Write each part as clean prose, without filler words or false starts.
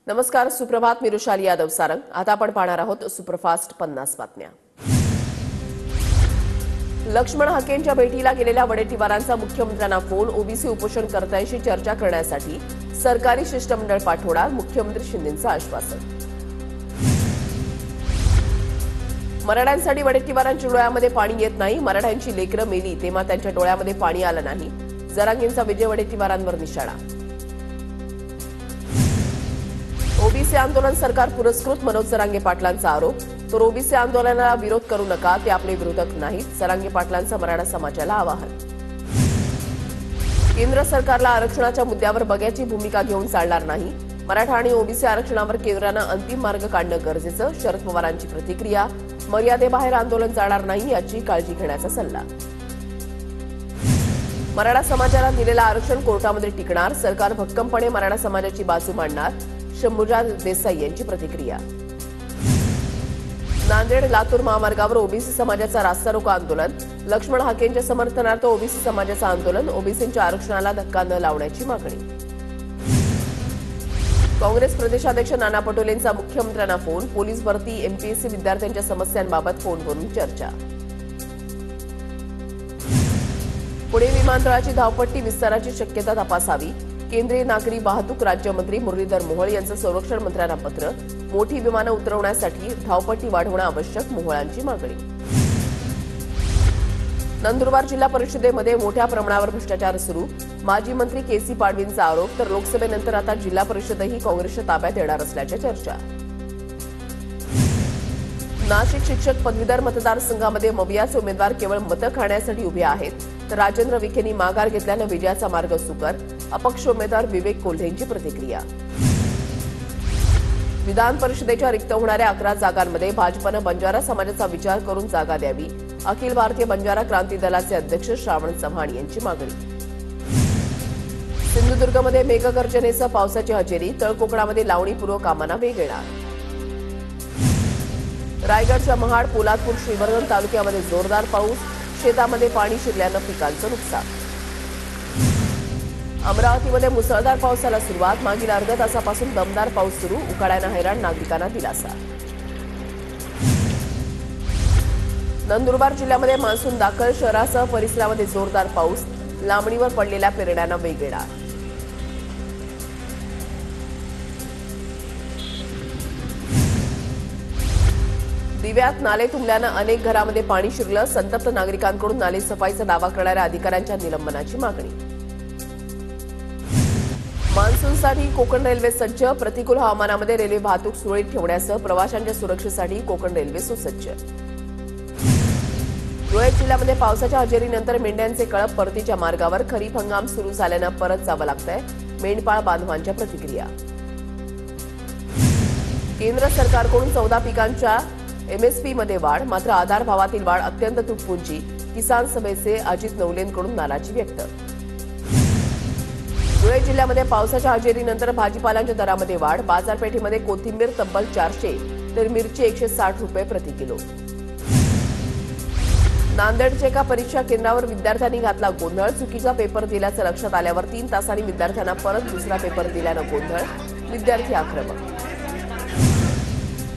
नमस्कार, सुप्रभात. मी रुशाली यादव सारंग. आता आपण पाहणार आहोत सुपरफास्ट 50 बातम्या. लक्ष्मण हाकेंच्या भेटीला गेलेल्या वडेट्टीवारांचा मुख्यमंत्र्यांना फोन. ओबीसी उपोषणकर्त्यांशी चर्चा करण्यासाठी सरकारी शिष्टमंडळ पाठवणार, मुख्यमंत्री शिंदेंचं आश्वासन. मराठ्यांसाठी वडेट्टीवारांच्या डोळ्यामध्ये पाणी येत नाही. मराठ्यांची लेकरं मेली तेव्हा त्यांच्या डोळ्यामध्ये पाणी आलं नाही. जरांगेंचा विजय वडेट्टीवारांवर निशाणा. ओबीसी आंदोलन सरकार पुरस्कृत, मनोज जरांगे पाटलांचा आरोप. तर ओबीसी आंदोलनाला विरोध करू नका, ते आपले विरोधक नाहीत. जरांगे पाटलांचं मराठा समाजाला आवाहन. केंद्र सरकारला आरक्षणाच्या मुद्द्यावर बघ्याची भूमिका घेऊन चालणार नाही. मराठा आणि ओबीसी आरक्षणावर केंद्रानं अंतिम मार्ग काढणं गरजेचं. शरद पवारांची प्रतिक्रिया. मर्यादेबाहेर आंदोलन जाणार नाही याची काळजी घेण्याचा सल्ला. मराठा समाजाला दिलेलं आरक्षण कोर्टामध्ये टिकणार. सरकार भक्कमपणे मराठा समाजाची बाजू मांडणार. शंभूराज देसाई यांची प्रतिक्रिया. नांदेड लातूर महामार्गावर ओबीसी समाजाचा रास्ता रोको आंदोलन. लक्ष्मण हाकेंच्या समर्थनार्थ ओबीसी समाजाचं आंदोलन. ओबीसींच्या आरक्षणाला धक्का न लावण्याची मागणी. काँग्रेस प्रदेशाध्यक्ष नाना पटोलेंचा मुख्यमंत्र्यांना फोन. पोलीस भरती, एमपीएससी विद्यार्थ्यांच्या समस्यांबाबत फोनवरून चर्चा. पुणे विमानतळाची धावपट्टी विस्ताराची शक्यता तपासावी. केंद्रीय नागरी वाहतूक राज्यमंत्री मुरलीधर मोहोळ यांचं संरक्षण मंत्र्यांना पत्र. मोठी विमानं उतरवण्यासाठी धावपट्टी वाढवणं आवश्यक, मोहोळांची मागणी. नंदुरबार जिल्हा परिषदेमध्ये मोठ्या प्रमाणावर भ्रष्टाचार सुरू. माजी मंत्री केसी पाडवींचा आरोप. तर लोकसभेनंतर आता जिल्हा परिषदही काँग्रेसच्या ताब्यात येणार असल्याच्या चर्चा. नाशिक शिक्षक पदवीधर मतदारसंघामध्ये मवियाचे उमेदवार केवळ मतं खाण्यासाठी उभे आहेत. तर राजेंद्र विखेंनी माघार घेतल्यानं विजयाचा मार्ग सुकर. अपक्ष उमेदवार विवेक कोल्हेंची प्रतिक्रिया. विधान परिषदेच्या रिक्त होणाऱ्या 11 जागांमध्ये भाजपनं बंजारा समाजाचा विचार करून जागा द्यावी. अखिल भारतीय बंजारा क्रांती दलाचे अध्यक्ष श्रावण चव्हाण यांची मागणी. सिंधुदुर्गमध्ये मेघगर्जनेसह पावसाची हजेरी. तळकोकणामध्ये लावणीपूर्व कामांना वेग येणार. रायगडच्या महाड, पोलादपूर, श्रीवर्धन तालुक्यामध्ये जोरदार पाऊस. शेतामध्ये पाणी शिरल्यानं पिकांचं नुकसान. अमरावतीमध्ये मुसळधार पावसाला सुरुवात. मागील अर्ध्या तासापासून दमदार पाऊस सुरू. उकाड्यानं हैराण, नागरिकांना दिलासा. नंदुरबार जिल्ह्यामध्ये मान्सून दाखल. शहरासह परिसरामध्ये जोरदार पाऊस. लांबणीवर पडलेल्या पेरण्यांना वेग येणार. दिव्यात नाले तुंबल्यानं अनेक घरांमध्ये पाणी शिरलं. संतप्त नागरिकांकडून नाले सफाईचा दावा करणाऱ्या अधिकाऱ्यांच्या निलंबनाची मागणी. मान्सूनसाठी कोकण रेल्वे सज्ज. प्रतिकूल हवामानामध्ये रेल्वे वाहतूक सुरळीत ठेवण्यासह प्रवाशांच्या सुरक्षेसाठी कोकण रेल्वे सुसज्ज. धुळे जिल्ह्यामध्ये पावसाच्या हजेरीनंतर मेंढ्यांचे कळप परतीच्या मार्गावर. खरीप हंगाम सुरू झाल्यानं परत जावं लागतंय. मेंढपाळ बांधवांच्या प्रतिक्रिया. केंद्र सरकारकडून 14 पिकांच्या एमएसपीमध्ये वाढ. मात्र आधार भावातील वाढ अत्यंत तुटपुंजी. किसान सभेचे अजित नवलेंकडून नाराजी व्यक्त. धुळे जिल्ह्यामध्ये पावसाच्या हजेरीनंतर भाजीपालांच्या दरामध्ये वाढ. बाजारपेठेमध्ये कोथिंबीर तब्बल 400 तर मिरची 160 रुपये प्रति किलो. नांदेडच्या एका परीक्षा केंद्रावर विद्यार्थ्यांनी घातला गोंधळ. चुकीचा पेपर दिल्याचं लक्षात आल्यावर 3 तासांनी विद्यार्थ्यांना परत दुसरा पेपर दिल्यानं गोंधळ. विद्यार्थी आक्रमक.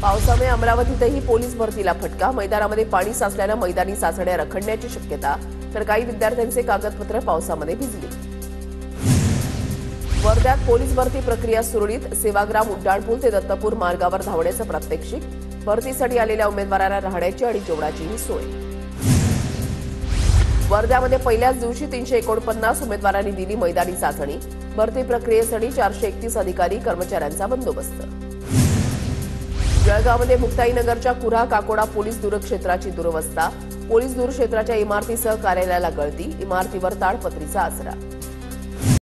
पावसामुळे अमरावतीतही पोलीस भरतीला फटका. मैदानामध्ये पाणी साचल्यानं मैदानी चाचण्या रखडण्याची शक्यता. तर काही विद्यार्थ्यांचे कागदपत्र पावसामध्ये भिजली. वर्ध्यात पोलीस भरती प्रक्रिया सुरळीत. सेवाग्राम उड्डाणपूल ते दत्तपूर मार्गावर धावण्याचं प्रात्यक्षिक. भरतीसाठी आलेल्या उमेदवारांना राहण्याची आणि जेवणाचीही सोय. वर्ध्यामध्ये पहिल्याच दिवशी 349 उमेदवारांनी दिली मैदानी चाचणी. भरती प्रक्रियेसाठी 431 अधिकारी कर्मचाऱ्यांचा बंदोबस्त. जळगावमध्ये मुक्ताईनगरच्या कुऱ्हा काकोडा पोलीस दूरक्षेत्राची दुरवस्था. पोलीस दूरक्षेत्राच्या इमारतीसह कार्यालयाला गळती. इमारतीवर ताडपत्रीचा आसरा.